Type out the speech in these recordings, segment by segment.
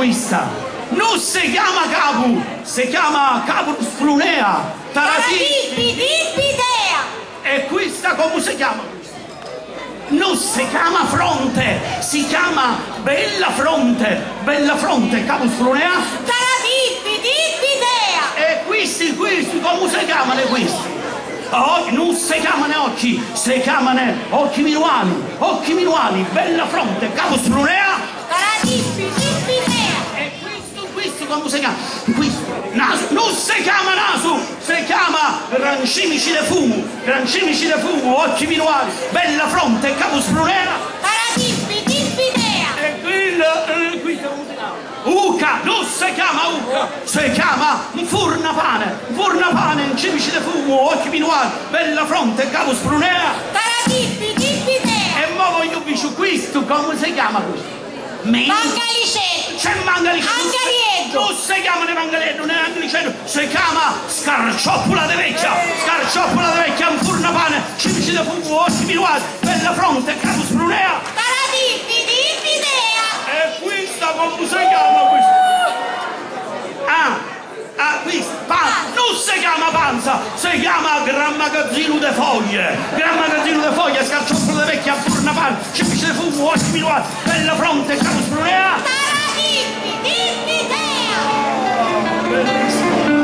questa non si chiama Capu, si chiama Capus Prunea Taratipidipidea. E questa come si chiama? Non si chiama Fronte, si chiama Bella Fronte, Capus Prunea Taratipidipidea. E questi come si chiamano questi? Oh, non si chiamano occhi, si chiamano occhi minuali, Bella Fronte, Capus Prunea Taratipidipidea. E questo come si chiama? Questo, naso, non si chiama naso, si chiama Rancimici de fumo, occhi minuali, Bella Fronte, Capus Prunea Taratipidipidea. E questo come si chiama? Uca, non si chiama Uca, si chiama Furnapane, Rancimici de fumo, occhi minuali, Bella Fronte, Capus Prunea Taratipidipidea. E mo voglio dire questo, come si chiama questo? Mangaliceto. C'è Mangaliceto. Angarietto. Non si chiama né Mangalietto né Angaliceto, si chiama Scarcioppola de Vecchia, un furnapane, cimici de fumo, occhi minuali, Bella Fronte, Capus Prunea Taratipidipidea. E questo questa come si chiama questa? Non si chiama panza, si chiama Gran Magazzino de Foglie. Gran Magazzino de Foglie, scarciotto de vecchia, burna pan, cimice de fumo, occhi minuati, bella fronte, capo sprunea. Taradippi, dimmi dea. Bellissimo.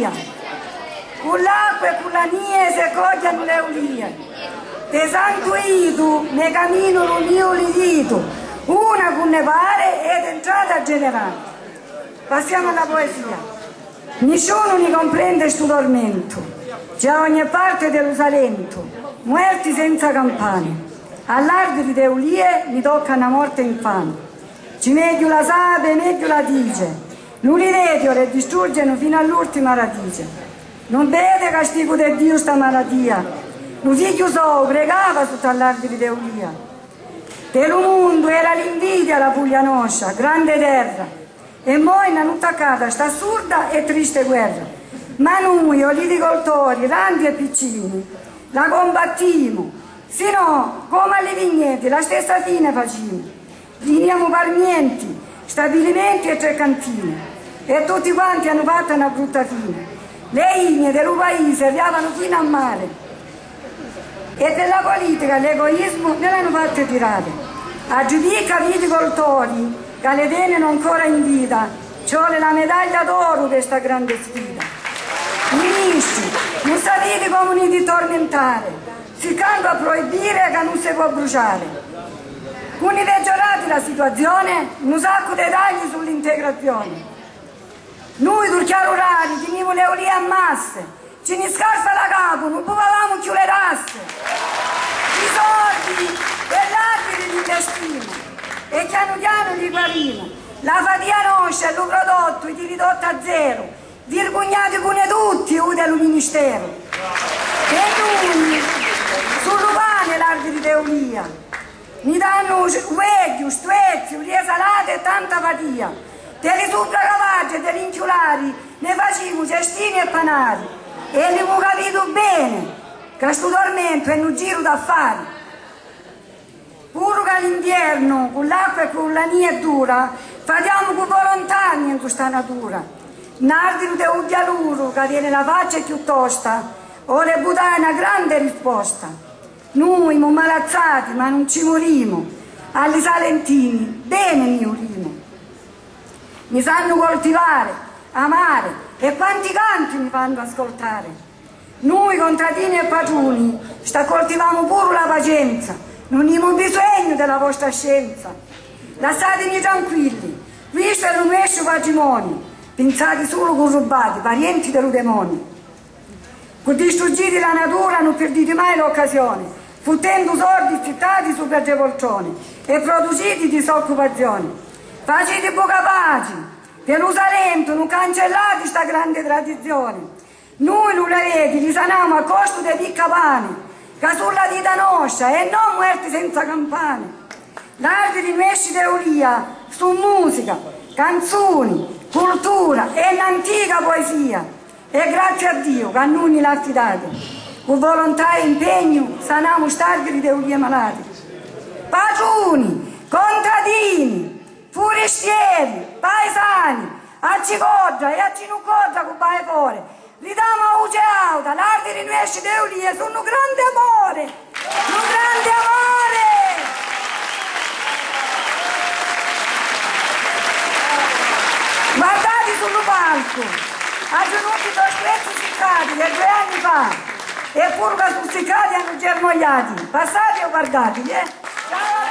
poesia. Con l'acqua e con la niese cogliano le ulie. Te santuito ne cammino lo mio lidito, una con ne pare ed entrata generale. Passiamo alla poesia. Nessuno ne comprende sto tormento, già ogni parte dello salento, muerti senza campane. All'ardere de ulie mi tocca una morte infame. Ci meglio la sape, meglio la dice, l'ulivetio le distruggono fino all'ultima radice. Non vede castigo di Dio sta malattia, lo figlio suo pregava sotto all'ardere de ulia. Dello mondo era l'invidia la puglia nostra, grande terra, e moi non attaccata sta assurda e triste guerra. Ma noi, olivicoltori, grandi e piccini, la combattiamo, se no, come alle vignette, la stessa fine facciamo. Finiamo parmienti, stabilimenti e tre cantine, e tutti quanti hanno fatto una brutta fine. Le igne del paese arrivavano fino a mare, e della politica l'egoismo ne l'hanno fatte tirare. A giudicare i viticoltori, che le tengono ancora in vita, ci vuole la medaglia d'oro per questa grande sfida. Ministri, non sapete come li tormentare, si canta a proibire che non si può bruciare. Con i peggiorati la situazione, un sacco di tagli sull'integrazione. Noi turchiari rurali teniamo le olie a masse, ci ne scarpa la capo, non potevamo più le rasse. I soldi per l'arbitro di destino e piano piano li guarino. La fatica nostra è lo prodotto di ridotto a zero, vergognati con tutti o del ministero. E noi, sul pane l'arbitro di olia, mi danno uegli, stvezzi, ulie salate e tanta fatia. Delle sopraccavaglie e degli inchiulari ne facevo cestini e panari. E abbiamo capito bene che questo tormento è un giro d'affari. Pure che all'inverno, con l'acqua e con la nia dura, facciamo con volontari in questa natura. Nardino di un dialuro che tiene la faccia più tosta, o le buttare una grande risposta. Noi siamo malazzati, ma non ci morimo. Agli salentini, bene mi urimo. Mi sanno coltivare, amare, e quanti canti mi fanno ascoltare. Noi contadini e padroni sta coltivamo pure la pazienza, non abbiamo bisogno della vostra scienza. Lasciatemi tranquilli, questo è il nostro patrimonio, pensate solo con rubati, parenti dello demonio. Con distruggiti la natura non perdete mai l'occasione, fottendo sordi zittati su per poltrone e produciti disoccupazione. Facete poca pace, dello Salento non cancellate questa grande tradizione. Noi l'ulareti li saniamo a costo dei piccapani, che sulla vita nostra e non muerti senza campane. L'arte di nostri teoria su musica, canzoni, cultura e un'antica poesia. E grazie a Dio che a noi l'ha affidato. Con volontà e impegno saniamo starghi di teorie malate. Padroni, contadini, forestieri, paesani, a Cicodra e a Cinucodra con Bae fuori, ridiamo a voce alta, l'arte di nostre teorie sono un grande amore, un grande amore! Guardate sul palco, ha venuto due stessi siccati del 2 anni fa, e pure che sono siccati hanno germogliati, passate o guardati, Ciao!